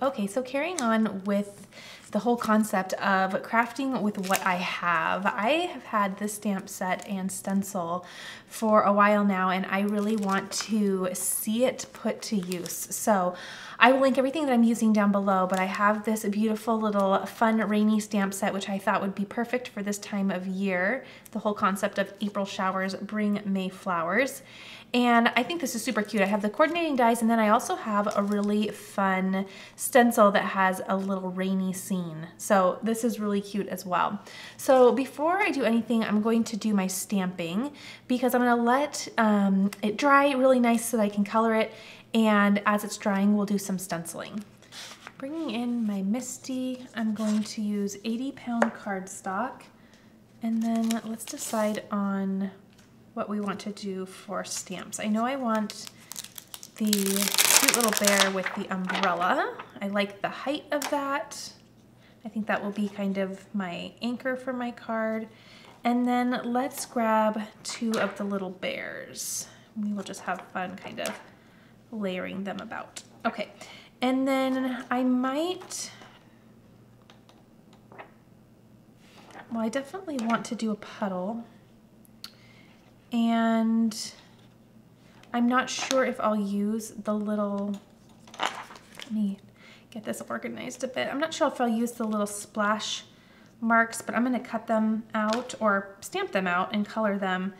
Okay, so carrying on with the whole concept of crafting with what I have had this stamp set and stencil for a while now, and I really want to see it put to use. So I will link everything that I'm using down below, but I have this beautiful little fun rainy stamp set, which I thought would be perfect for this time of year. The whole concept of April showers bring May flowers. And I think this is super cute. I have the coordinating dies, and then I also have a really fun stencil that has a little rainy scene. So this is really cute as well. So before I do anything, I'm going to do my stamping because I'm gonna let it dry really nice so that I can color it. And as it's drying, we'll do some stenciling. Bringing in my Misty, I'm going to use 80-pound cardstock. And then let's decide on what we want to do for stamps. I know I want the cute little bear with the umbrella. I like the height of that. I think that will be kind of my anchor for my card. And then let's grab 2 of the little bears. We will just have fun kind of layering them about. Okay, and then I might, well, I definitely want to do a puddle. And I'm not sure if I'll use the little, let me get this organized a bit. I'm not sure if I'll use the little splash marks, but I'm gonna cut them out or stamp them out and color them.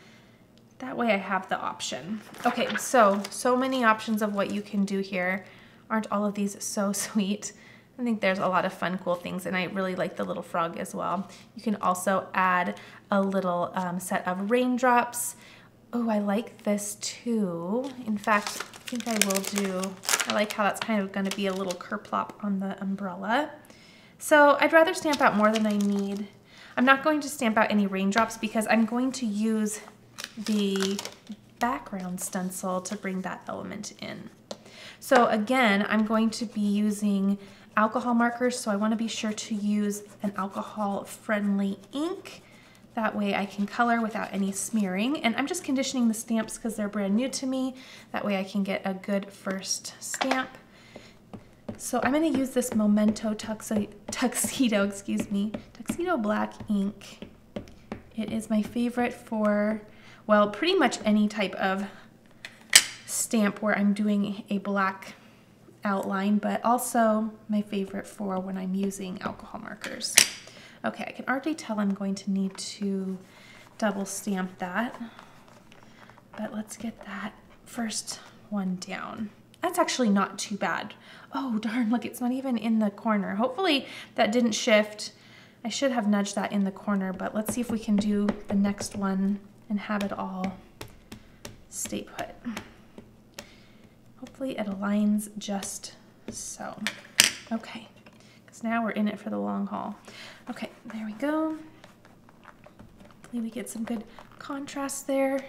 That way I have the option. Okay, so many options of what you can do here. Aren't all of these so sweet? I think there's a lot of fun, cool things, and I really like the little frog as well. You can also add a little set of raindrops. Oh, I like this too. In fact, I think I will do, I like how that's kind of gonna be a little kerplop on the umbrella. So I'd rather stamp out more than I need. I'm not going to stamp out any raindrops because I'm going to use the background stencil to bring that element in. So again, I'm going to be using alcohol markers, so I want to be sure to use an alcohol-friendly ink. That way I can color without any smearing. And I'm just conditioning the stamps because they're brand new to me. That way I can get a good first stamp. So I'm going to use this Memento Tuxedo Black ink. It is my favorite for, well, pretty much any type of stamp where I'm doing a black outline, but also my favorite for when I'm using alcohol markers. Okay, I can already tell I'm going to need to double stamp that, but let's get that first one down. That's actually not too bad. Oh darn, look, it's not even in the corner. Hopefully that didn't shift. I should have nudged that in the corner, but let's see if we can do the next one and have it all stay put. Hopefully it aligns just so. Okay, because now we're in it for the long haul. Okay, there we go. Hopefully we get some good contrast there.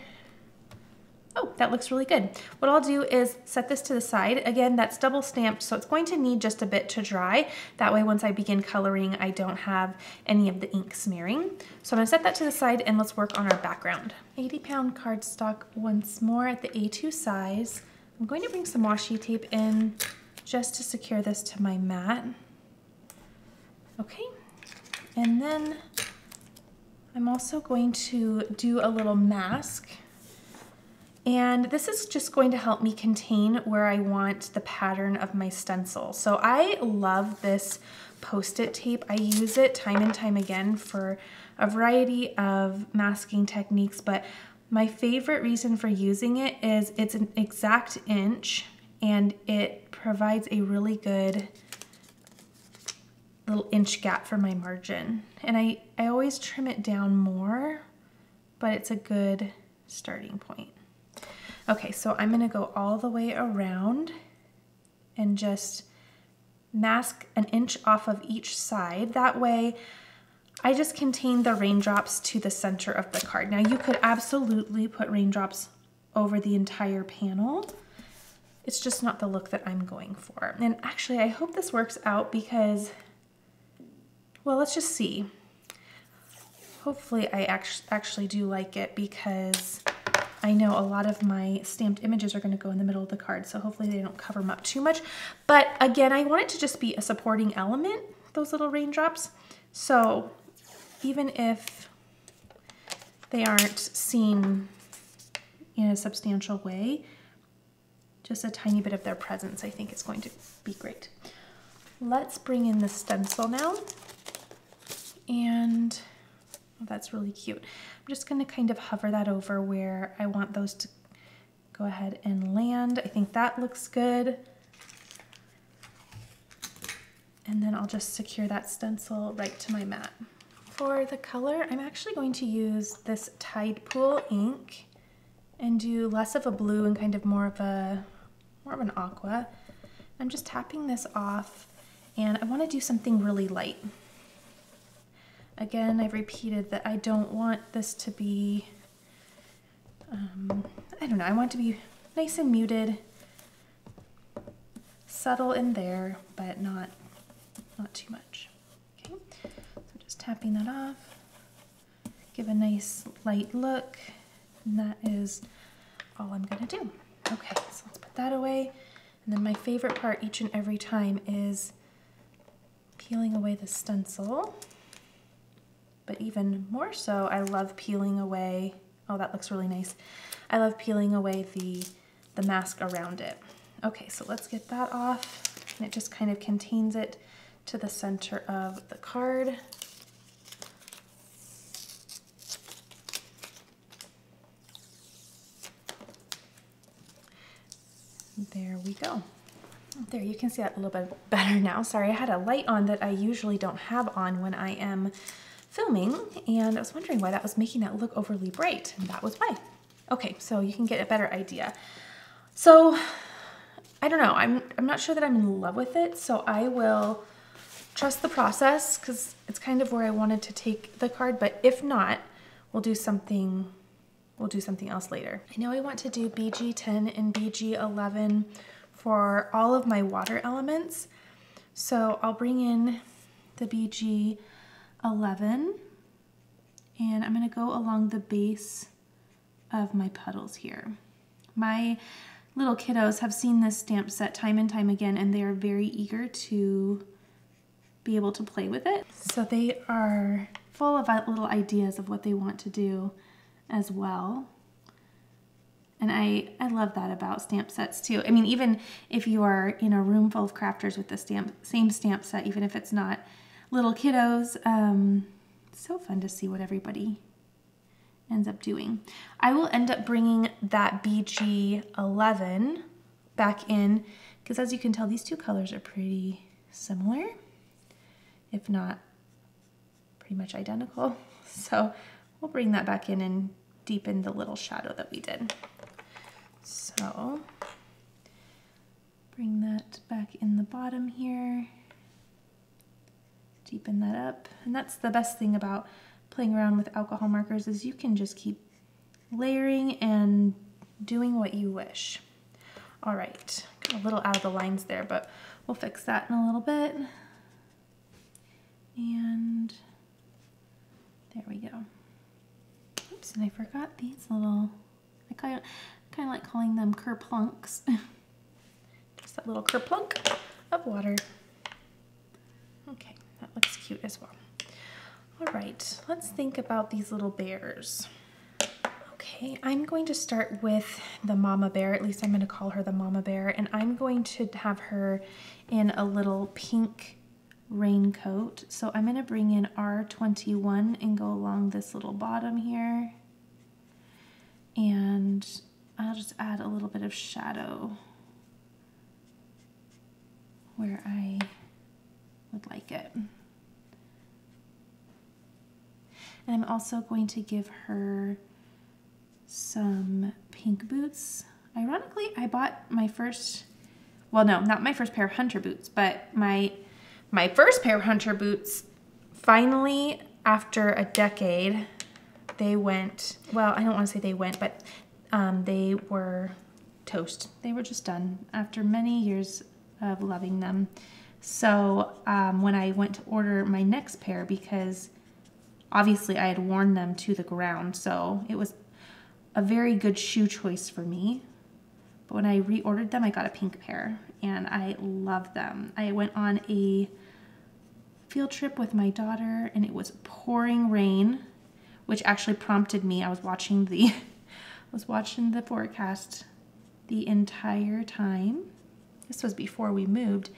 Oh, that looks really good. What I'll do is set this to the side. Again, that's double stamped, so it's going to need just a bit to dry. That way, once I begin coloring, I don't have any of the ink smearing. So I'm gonna set that to the side and let's work on our background. 80-pound cardstock once more at the A2 size. I'm going to bring some washi tape in just to secure this to my mat. Okay, and then I'm also going to do a little mask. And this is just going to help me contain where I want the pattern of my stencil. So I love this Post-it tape. I use it time and time again for a variety of masking techniques, but my favorite reason for using it is it's an exact inch and it provides a really good little inch gap for my margin. And I always trim it down more, but it's a good starting point. Okay, so I'm gonna go all the way around and just mask an inch off of each side. That way, I just contain the raindrops to the center of the card. Now you could absolutely put raindrops over the entire panel. It's just not the look that I'm going for. And actually, I hope this works out because, well, let's just see. Hopefully I actually do like it because I know a lot of my stamped images are going to go in the middle of the card, so hopefully they don't cover them up too much. But again, I want it to just be a supporting element, those little raindrops. So even if they aren't seen in a substantial way, just a tiny bit of their presence, I think is going to be great. Let's bring in the stencil now. And oh, that's really cute. I'm just going to kind of hover that over where I want those to go ahead and land. I think that looks good. And then I'll just secure that stencil right to my mat. For the color, I'm actually going to use this Tide Pool ink and do less of a blue and kind of more of an aqua. I'm just tapping this off, and I want to do something really light. Again, I've repeated that I don't want this to be, I don't know, I want it to be nice and muted, subtle in there, but not too much. Okay, so just tapping that off, give a nice light look, and that is all I'm gonna do. Okay, so let's put that away. And then my favorite part each and every time is peeling away the stencil. But even more so, I love peeling away, oh, that looks really nice. I love peeling away the mask around it. Okay, so let's get that off. And it just kind of contains it to the center of the card. There we go. There, you can see that a little bit better now. Sorry, I had a light on that I usually don't have on when I am filming, and I was wondering why that was making that look overly bright, and that was why. Okay, so you can get a better idea. So, I don't know, I'm not sure that I'm in love with it, so I will trust the process, because it's kind of where I wanted to take the card, but if not, we'll do something else later. I know I want to do BG10 and BG11 for all of my water elements, so I'll bring in the BG11, and I'm going to go along the base of my puddles here. My little kiddos have seen this stamp set time and time again, and they are very eager to be able to play with it. So they are full of little ideas of what they want to do as well. And I love that about stamp sets too. I mean, even if you are in a room full of crafters with the same stamp set, even if it's not little kiddos, it's so fun to see what everybody ends up doing. I will end up bringing that BG11 back in, because as you can tell, these two colors are pretty similar, if not pretty much identical. So we'll bring that back in and deepen the little shadow that we did. So bring that back in the bottom here, deepen that up. And that's the best thing about playing around with alcohol markers, is you can just keep layering and doing what you wish. All right, got a little out of the lines there, but we'll fix that in a little bit. And there we go. Oops, and I forgot these little, I kind of like calling them kerplunks. Just that little kerplunk of water. Okay, that looks cute as well. All right, let's think about these little bears. Okay, I'm going to start with the mama bear, at least I'm going to call her the mama bear, and I'm going to have her in a little pink raincoat. So I'm going to bring in R21 and go along this little bottom here. And I'll just add a little bit of shadow where I would like it. And I'm also going to give her some pink boots. Ironically, I bought my first, well, no, not my first pair of hunter boots, but my first pair of hunter boots, finally, after a decade, they went, well, I don't want to say they went, but they were toast. They were just done after many years of loving them. So when I went to order my next pair, because obviously I had worn them to the ground, so it was a very good shoe choice for me. But when I reordered them, I got a pink pair and I love them. I went on a field trip with my daughter and it was pouring rain, which actually prompted me. I was watching the forecast the entire time. This was before we moved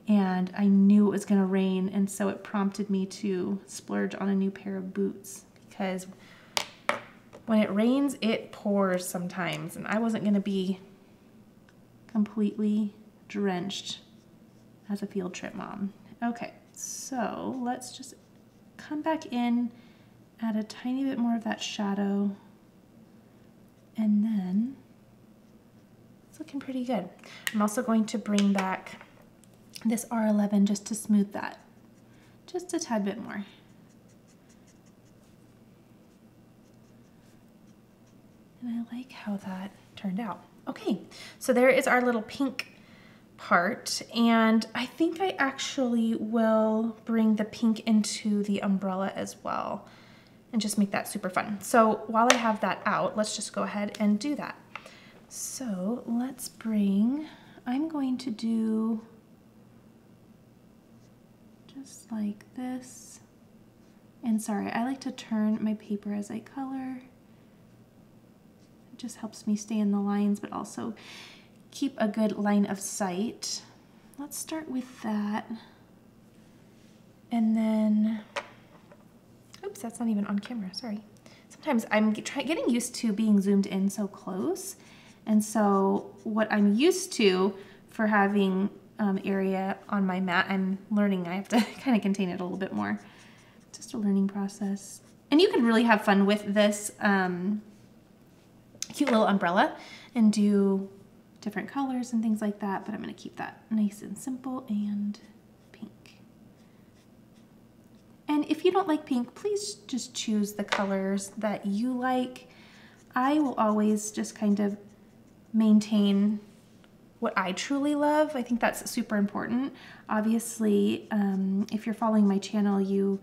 and I knew it was gonna rain, and so it prompted me to splurge on a new pair of boots, because when it rains, it pours sometimes, and I wasn't gonna be completely drenched as a field trip mom. Okay, so let's just come back in, add a tiny bit more of that shadow, and then it's looking pretty good. I'm also going to bring back this R11 just to smooth that just a tad bit more. And I like how that turned out. Okay, so there is our little pink part, and I think I actually will bring the pink into the umbrella as well and just make that super fun. So while I have that out, let's just go ahead and do that. So let's bring, I'm going to do just like this. And sorry, I like to turn my paper as I color. It just helps me stay in the lines, but also keep a good line of sight. Let's start with that. And then, oops, that's not even on camera, sorry. Sometimes I'm getting used to being zoomed in so close. And so what I'm used to for having area on my mat, I'm learning I have to kind of contain it a little bit more. Just a learning process. And you can really have fun with this cute little umbrella and do different colors and things like that, but I'm going to keep that nice and simple and pink. And if you don't like pink, please just choose the colors that you like. I will always just kind of maintain what I truly love. I think that's super important. Obviously, if you're following my channel, you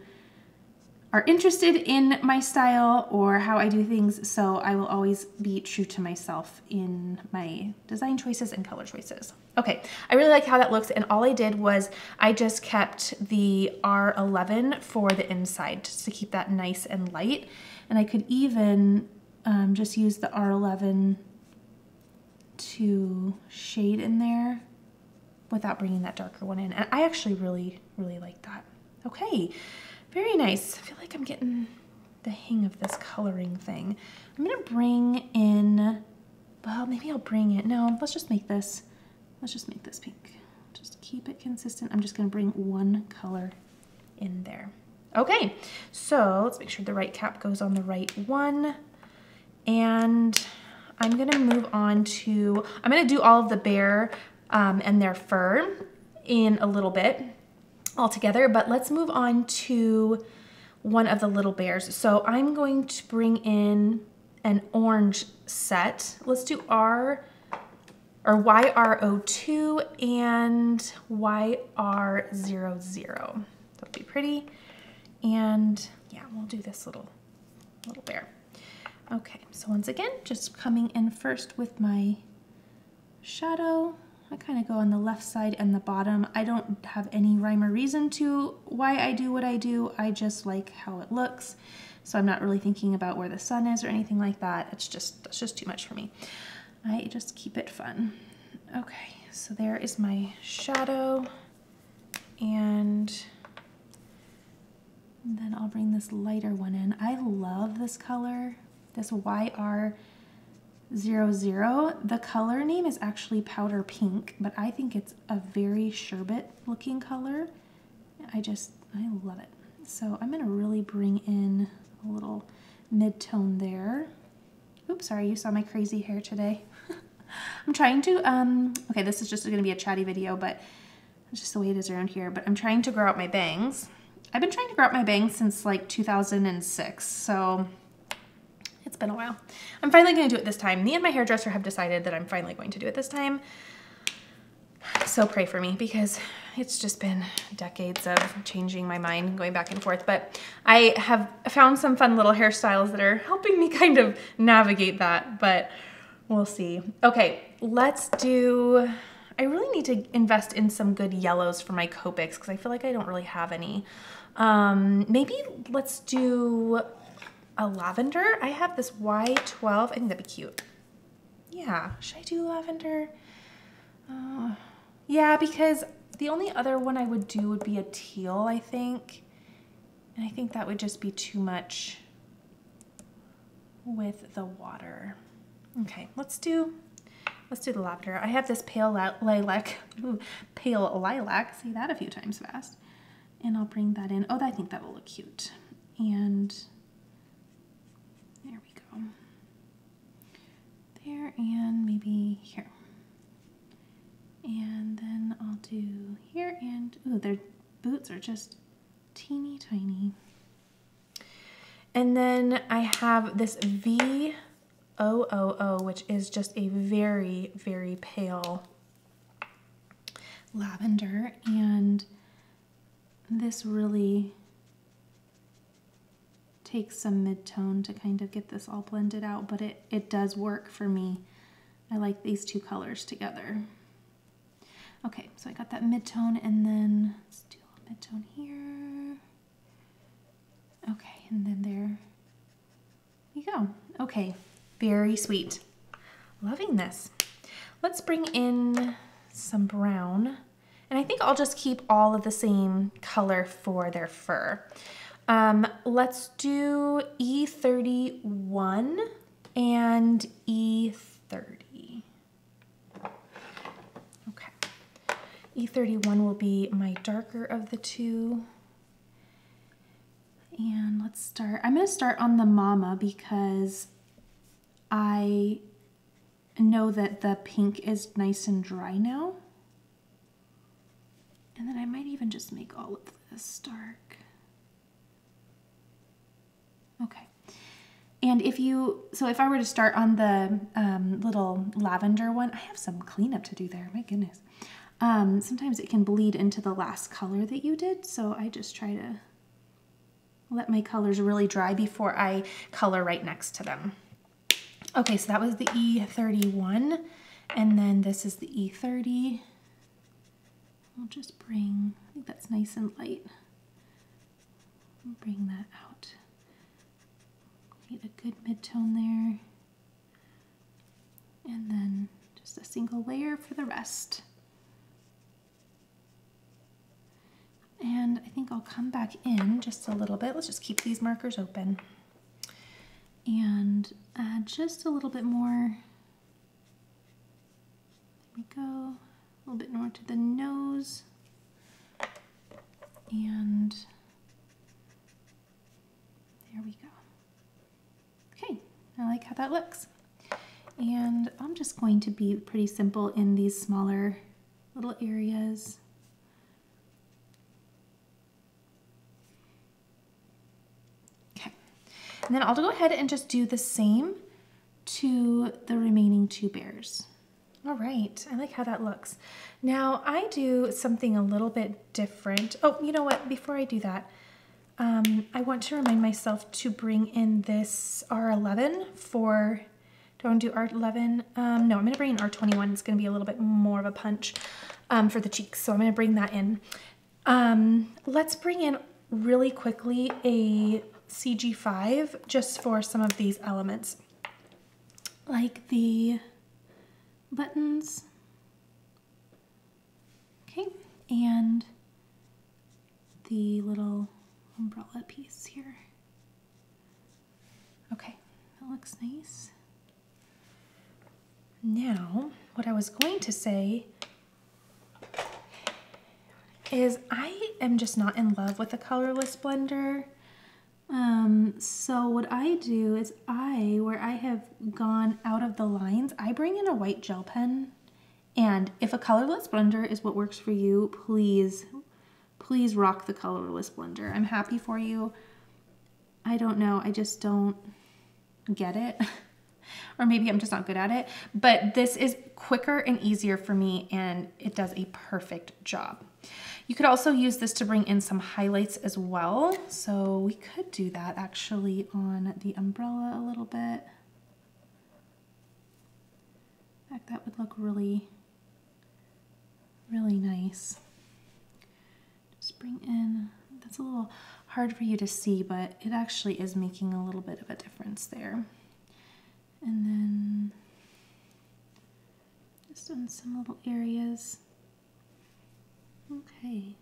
are interested in my style or how I do things, so I will always be true to myself in my design choices and color choices. Okay, I really like how that looks, and all I did was I just kept the R11 for the inside just to keep that nice and light, and I could even just use the R11 to shade in there without bringing that darker one in. And I actually really, really like that. Okay, very nice. I feel like I'm getting the hang of this coloring thing. I'm gonna bring in, well, maybe I'll bring it, no, let's just make this pink. Just keep it consistent. I'm just gonna bring one color in there. Okay, so let's make sure the right cap goes on the right one. And I'm gonna move on to, I'm gonna do all of the bear and their fur in a little bit all together, but let's move on to one of the little bears. So I'm going to bring in an orange set. Let's do YR02 and YR00. That'll be pretty. And yeah, we'll do this little bear. Okay, so once again, just coming in first with my shadow. I kind of go on the left side and the bottom. I don't have any rhyme or reason to why I do what I do. I just like how it looks. So I'm not really thinking about where the sun is or anything like that. That's just too much for me. I just keep it fun. Okay, so there is my shadow. And then I'll bring this lighter one in. I love this color. This YR00, the color name is actually powder pink, but I think it's a very sherbet looking color. I love it. So I'm gonna really bring in a little mid-tone there. Oops, sorry, you saw my crazy hair today. I'm trying to, okay, this is just gonna be a chatty video, but it's just the way it is around here, but I'm trying to grow out my bangs. I've been trying to grow out my bangs since like 2006, so it's been a while. I'm finally gonna do it this time. Me and my hairdresser have decided that I'm finally going to do it this time. So pray for me because it's just been decades of changing my mind, going back and forth. But I have found some fun little hairstyles that are helping me kind of navigate that, but we'll see. Okay, let's do, I really need to invest in some good yellows for my Copics because I feel like I don't really have any. Maybe let's do a lavender. I have this Y12. I think that'd be cute. Yeah, should I do lavender? Yeah, because the only other one I would do would be a teal, I think. And I think that would just be too much with the water. Okay, let's do the lavender. I have this pale lilac, pale lilac, say that a few times fast. And I'll bring that in. Oh, I think that will look cute. And there we go. There and maybe here. And then I'll do here and, ooh, their boots are just teeny tiny. And then I have this VOOO, which is just a very, very pale lavender. And this really takes some mid-tone to kind of get this all blended out, but it does work for me. I like these two colors together. Okay, so I got that mid-tone, and then let's do a little mid-tone here. Okay, and then there you go. Okay, very sweet. Loving this. Let's bring in some brown, and I think I'll just keep all of the same color for their fur. Let's do E31 and E30. Okay. E31 will be my darker of the two. And let's start. I'm going to start on the mama because I know that the pink is nice and dry now. And then I might even just make all of this dark. Okay. And if I were to start on the little lavender one, I have some cleanup to do there, my goodness. Sometimes it can bleed into the last color that you did, so I just try to let my colors really dry before I color right next to them. Okay, so that was the E31, and then this is the E30. I'll just bring, I think that's nice and light. I'll bring that out. Get a good mid-tone there. And then just a single layer for the rest. And I think I'll come back in just a little bit. Let's just keep these markers open. And add just a little bit more. There we go. A little bit more to the nose. And there we go. Okay, I like how that looks. And I'm just going to be pretty simple in these smaller little areas. And then I'll go ahead and just do the same to the remaining two bears. All right, I like how that looks. Now I do something a little bit different. Oh, you know what, before I do that, I want to remind myself to bring in this R11 for, do I want to do R11? No, I'm gonna bring in R21. It's gonna be a little bit more of a punch for the cheeks, so I'm gonna bring that in. Let's bring in really quickly a CG5 just for some of these elements, like the buttons, okay, and the little umbrella piece here. Okay, that looks nice. Now, what I was going to say is I am just not in love with the colorless blender. So what I do is where I have gone out of the lines, I bring in a white gel pen, and if a colorless blender is what works for you, please, please rock the colorless blender. I'm happy for you. I don't know, I just don't get it. or maybe I'm just not good at it, but this is quicker and easier for me, and it does a perfect job. You could also use this to bring in some highlights as well. So we could do that actually on the umbrella a little bit. In fact, that would look really, really nice. Just bring in, that's a little hard for you to see, but it actually is making a little bit of a difference there. And then just on some little areas. Okay.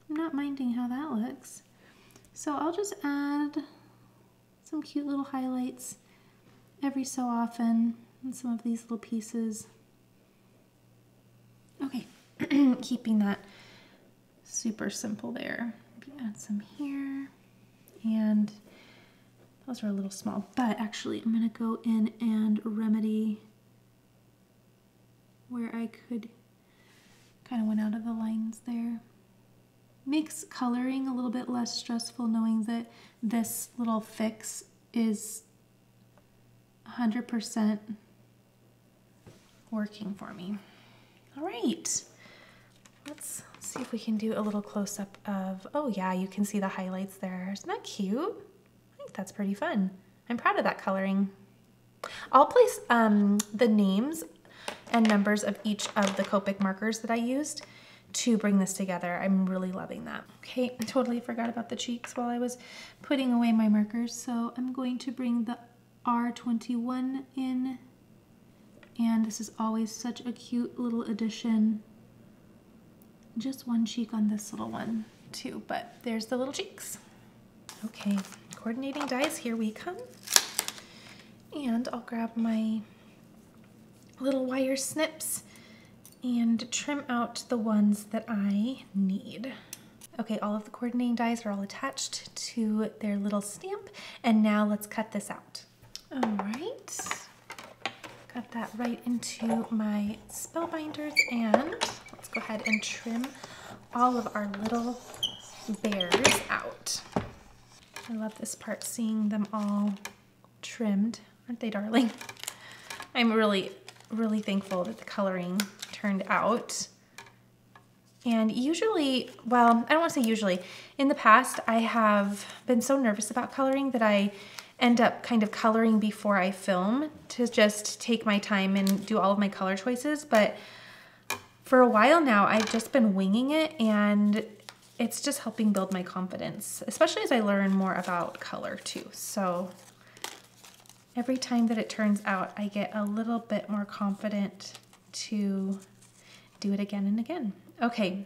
I'm not minding how that looks. So I'll just add some cute little highlights every so often on some of these little pieces. Okay, keeping that super simple there. Maybe add some here, and those are a little small, but actually I'm gonna go in and remedy where I could kind of went out of the lines there. Makes coloring a little bit less stressful knowing that this little fix is 100% working for me. All right, let's see if we can do a little close-up of, oh yeah, you can see the highlights there. Isn't that cute? I think that's pretty fun. I'm proud of that coloring. I'll place the names and numbers of each of the Copic markers that I used to bring this together. I'm really loving that. Okay, I totally forgot about the cheeks while I was putting away my markers, so I'm going to bring the R21 in, and this is always such a cute little addition. Just one cheek on this little one too, but there's the little cheeks. Okay, coordinating dies, here we come. And I'll grab my little wire snips and trim out the ones that I need. Okay, all of the coordinating dies are all attached to their little stamp, and now let's cut this out. All right, got that right into my spellbinders, and let's go ahead and trim all of our little bears out. I love this part, seeing them all trimmed. Aren't they darling? I'm really thankful that the coloring turned out. And usually, well, I don't want to say usually, in the past I have been so nervous about coloring that I end up kind of coloring before I film to just take my time and do all of my color choices. But for a while now, I've just been winging it, and it's just helping build my confidence, especially as I learn more about color too. So every time that it turns out, I get a little bit more confident to do it again and again. Okay,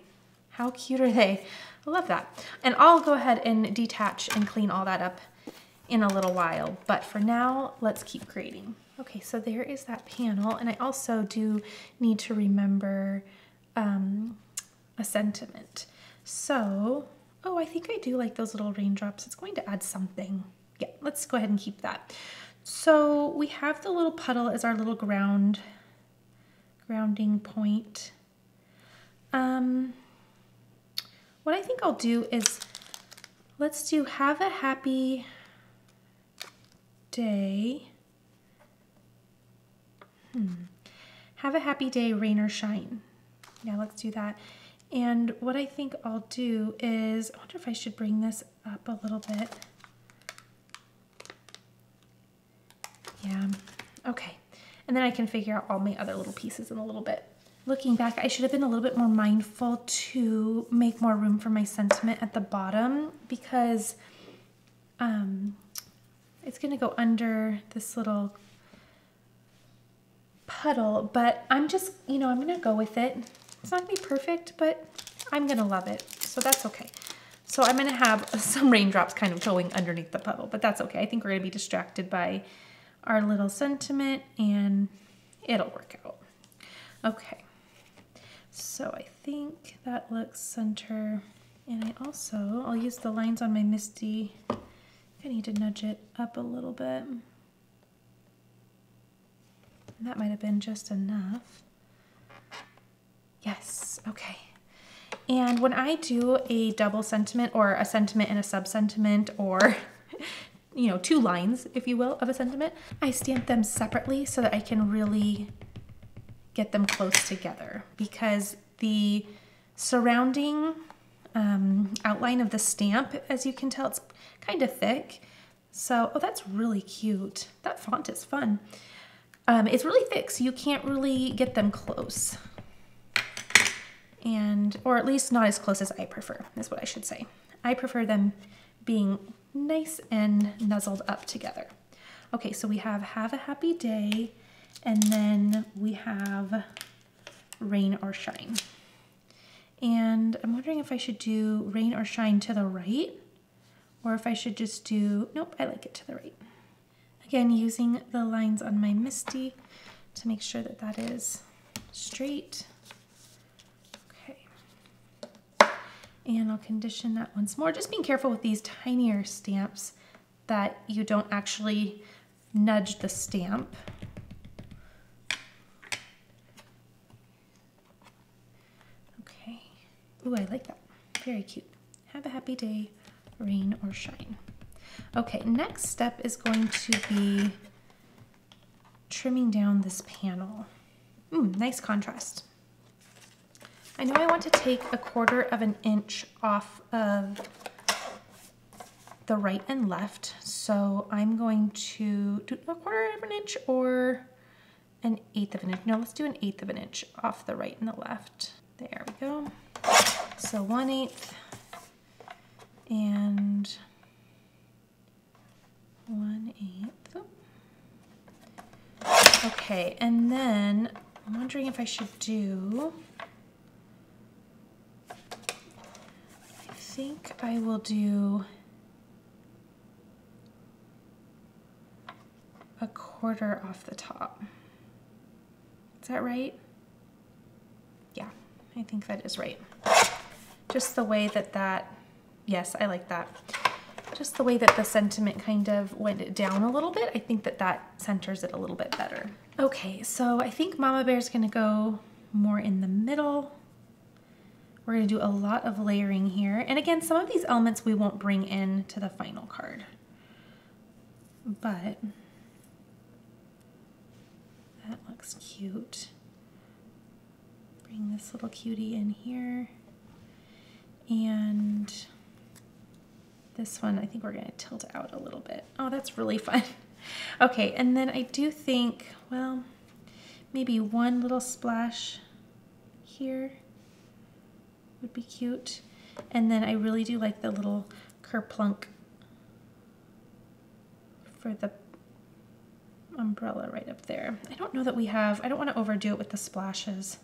how cute are they? I love that. And I'll go ahead and detach and clean all that up in a little while, but for now, let's keep creating. Okay, so there is that panel, and I also do need to remember a sentiment. So, oh, I think I do like those little raindrops. It's going to add something. Yeah, let's go ahead and keep that. So we have the little puddle as our little grounding point. What I think I'll do is, let's do have a happy day. Have a happy day, rain or shine. Yeah, let's do that. And what I think I'll do is, I wonder if I should bring this up a little bit. Yeah, okay. And then I can figure out all my other little pieces in a little bit. Looking back, I should have been a little bit more mindful to make more room for my sentiment at the bottom, because it's gonna go under this little puddle, but I'm just, you know, I'm gonna go with it. It's not gonna be perfect, but I'm gonna love it, so that's okay. So I'm gonna have some raindrops kind of going underneath the puddle, but that's okay. I think we're gonna be distracted by our little sentiment, and it'll work out. Okay, so I think that looks center, and I'll use the lines on my Misty. I need to nudge it up a little bit. That might have been just enough. Yes, okay. And when I do a double sentiment, or a sentiment and a sub-sentiment, or you know, 2 lines, if you will, of a sentiment. I stamp them separately so that I can really get them close together, because the surrounding outline of the stamp, as you can tell, it's kind of thick. So, oh, that's really cute. That font is fun. It's really thick, so you can't really get them close. Or at least not as close as I prefer, is what I should say. I prefer them being nice and nuzzled up together. Okay, so we have a happy day, and then we have rain or shine. And I'm wondering if I should do rain or shine to the right, or if I should just do, nope, I like it to the right. Again, using the lines on my MISTI to make sure that that is straight. Okay. And I'll condition that once more. Just being careful with these tinier stamps that you don't actually nudge the stamp. Okay. Ooh, I like that. Very cute. Have a happy day, rain or shine. Okay, next step is going to be trimming down this panel. Nice contrast. I know I want to take 1/4 of an inch off of the right and left, so I'm going to do 1/4 of an inch or 1/8 of an inch. No, let's do 1/8 of an inch off the right and the left. There we go. So 1/8 and 1/8. Okay, and then I'm wondering if I should do, I think I will do 1/4 off the top. Is that right? Yeah, I think that is right. Just the way that, yes, I like that. Just the way that the sentiment kind of went down a little bit, I think that centers it a little bit better. Okay, so I think Mama Bear's gonna go more in the middle. We're gonna do a lot of layering here. And again, some of these elements we won't bring in to the final card. But that looks cute. Bring this little cutie in here. And this one, I think we're gonna tilt out a little bit. Oh, that's really fun. Okay, and then I do think, well, maybe one little splash here would be cute. And then I really do like the little kerplunk for the umbrella right up there. I don't know that we have, I don't want to overdo it with the splashes.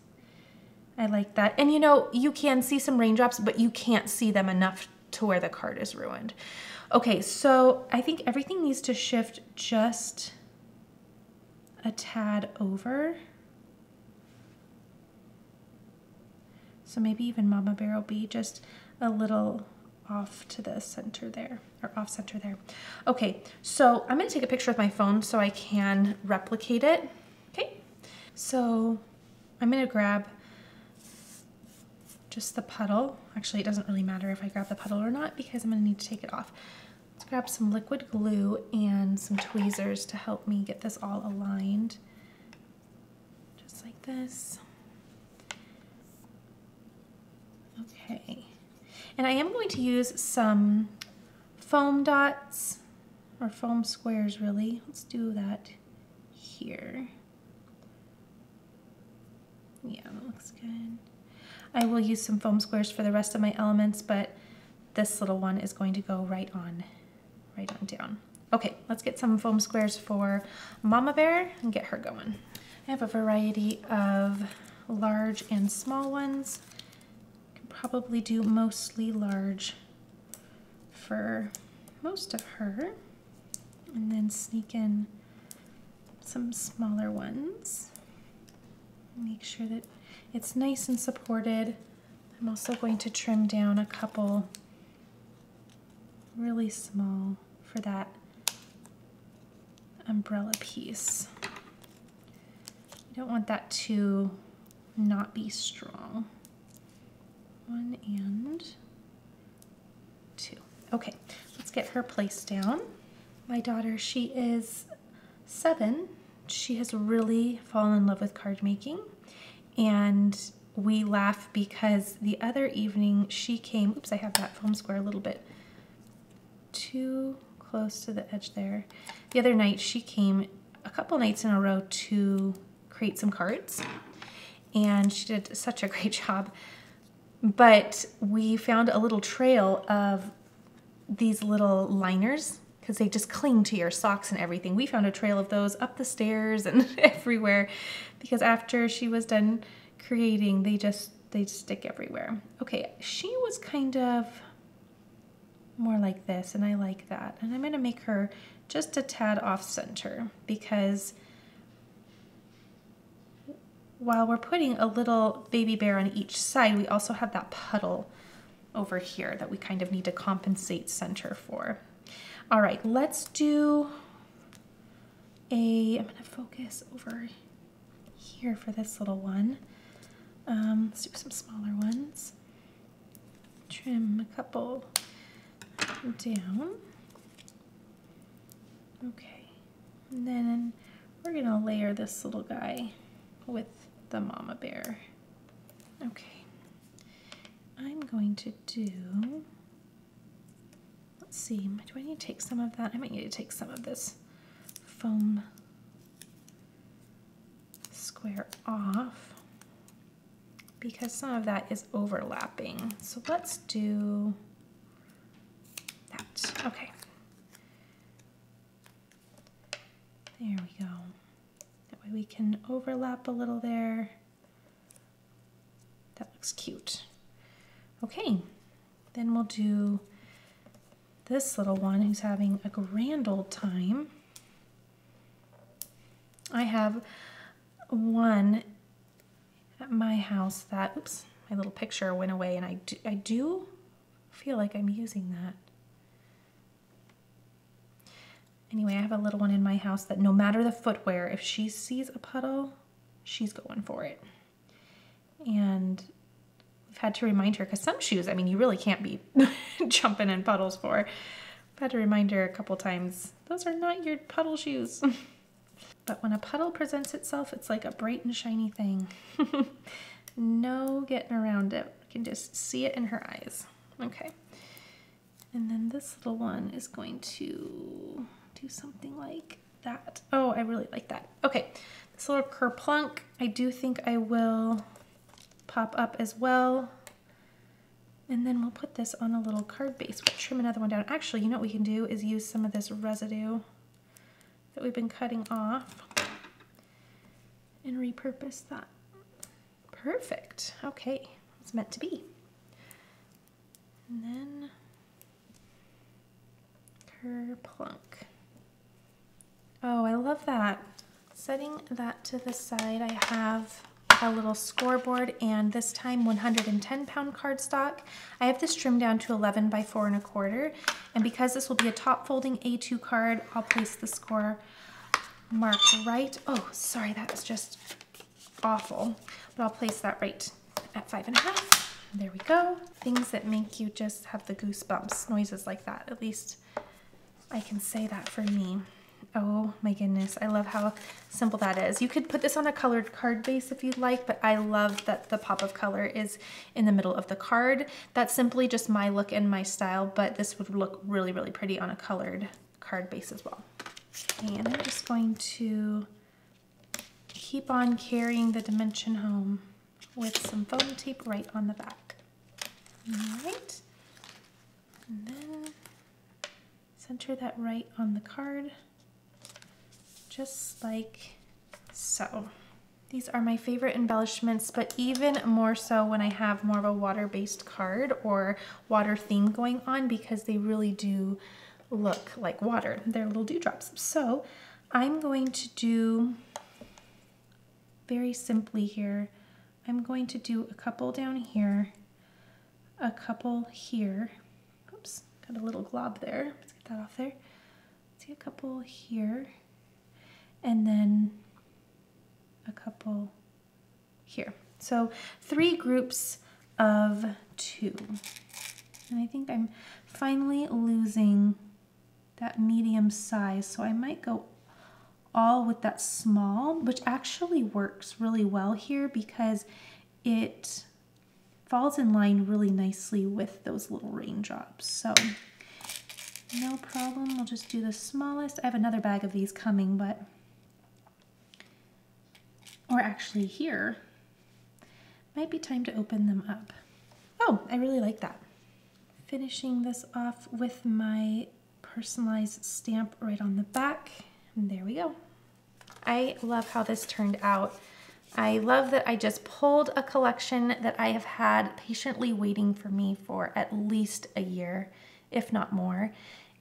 I like that. And you know, you can see some raindrops, but you can't see them enough to where the card is ruined. Okay, so I think everything needs to shift just a tad over. So maybe even Mama Bear will be just a little off to the center there, or off center there. Okay, so I'm gonna take a picture with my phone so I can replicate it. Okay, so I'm gonna grab just the puddle. Actually, it doesn't really matter if I grab the puddle or not because I'm gonna need to take it off. Let's grab some liquid glue and some tweezers to help me get this all aligned. Just like this. Okay. And I am going to use some foam dots, or foam squares really. Let's do that here. Yeah, that looks good. I will use some foam squares for the rest of my elements, but this little one is going to go right on down. Okay, let's get some foam squares for Mama Bear and get her going. I have a variety of large and small ones. I can probably do mostly large for most of her, and then sneak in some smaller ones. Make sure that it's nice and supported. I'm also going to trim down a couple really small for that umbrella piece. You don't want that to not be strong. 1 and 2. Okay, let's get her placed down. My daughter, she is 7. She has really fallen in love with card making, and we laugh because the other evening she came, oops, I have that foam square a little bit too close to the edge there. The other night she came a couple nights in a row to create some cards, and she did such a great job. But we found a little trail of these little liners because they just cling to your socks and everything. We found a trail of those up the stairs and everywhere because after she was done creating, they stick everywhere. Okay, she was kind of more like this, and I like that. And I'm gonna make her just a tad off center because while we're putting a little baby bear on each side, we also have that puddle over here that we kind of need to compensate center for. All right, let's do I'm gonna focus over here for this little one. Let's do some smaller ones. Trim a couple down. Okay, and then we're gonna layer this little guy with the mama bear. Okay, I'm going to do, let's see, do I need to take some of that? I might need to take some of this foam square off because some of that is overlapping. So let's do that. Okay. There we go. That way we can overlap a little there. That looks cute. Okay, then we'll do this little one who's having a grand old time. I have one at my house that, oops, my little picture went away, and I do feel like I'm using that. Anyway, I have a little one in my house that no matter the footwear, if she sees a puddle, she's going for it. And we've had to remind her, because some shoes, I mean, you really can't be jumping in puddles for. I've had to remind her a couple times, those are not your puddle shoes. But when a puddle presents itself, it's like a bright and shiny thing. No getting around it. You can just see it in her eyes. Okay. And then this little one is going to do something like that. Oh, I really like that. Okay, this little kerplunk, I do think I will pop up as well. And then we'll put this on a little card base. We'll trim another one down. Actually, you know what we can do is use some of this residue that we've been cutting off and repurpose that. Perfect. Okay, it's meant to be. And then kerplunk. Oh, I love that. Setting that to the side, I have a little scoreboard, and this time 110-pound cardstock. I have this trimmed down to 11 by 4 1/4, and because this will be a top folding A2 card, I'll place the score mark right. Oh, sorry, that was just awful, but I'll place that right at 5 1/2. There we go. Things that make you just have the goosebumps, noises like that. At least I can say that for me. Oh my goodness, I love how simple that is. You could put this on a colored card base if you'd like, but I love that the pop of color is in the middle of the card. That's simply just my look and my style, but this would look really, really pretty on a colored card base as well. And I'm just going to keep on carrying the dimension home with some foam tape right on the back. All right, and then center that right on the card, just like so. These are my favorite embellishments, but even more so when I have more of a water-based card or water theme going on, because they really do look like water. They're little dewdrops. So I'm going to do very simply here. I'm going to do a couple down here, a couple here. Oops, got a little glob there. Let's get that off there. See, a couple here, and then a couple here. So 3 groups of 2. And I think I'm finally losing that medium size. So I might go all with that small, which actually works really well here because it falls in line really nicely with those little raindrops. So no problem, we'll just do the smallest. I have another bag of these coming, but, or actually here, might be time to open them up. Oh, I really like that. Finishing this off with my personalized stamp right on the back. And there we go. I love how this turned out. I love that I just pulled a collection that I have had patiently waiting for me for at least a year, if not more.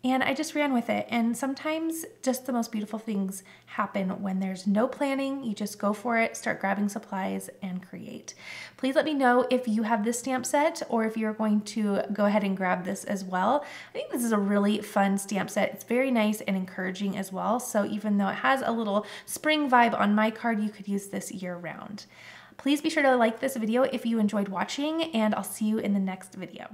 And I just ran with it. And sometimes just the most beautiful things happen when there's no planning. You just go for it, start grabbing supplies, and create. Please let me know if you have this stamp set or if you're going to go ahead and grab this as well. I think this is a really fun stamp set. It's very nice and encouraging as well. So even though it has a little spring vibe on my card, you could use this year round. Please be sure to like this video if you enjoyed watching, and I'll see you in the next video.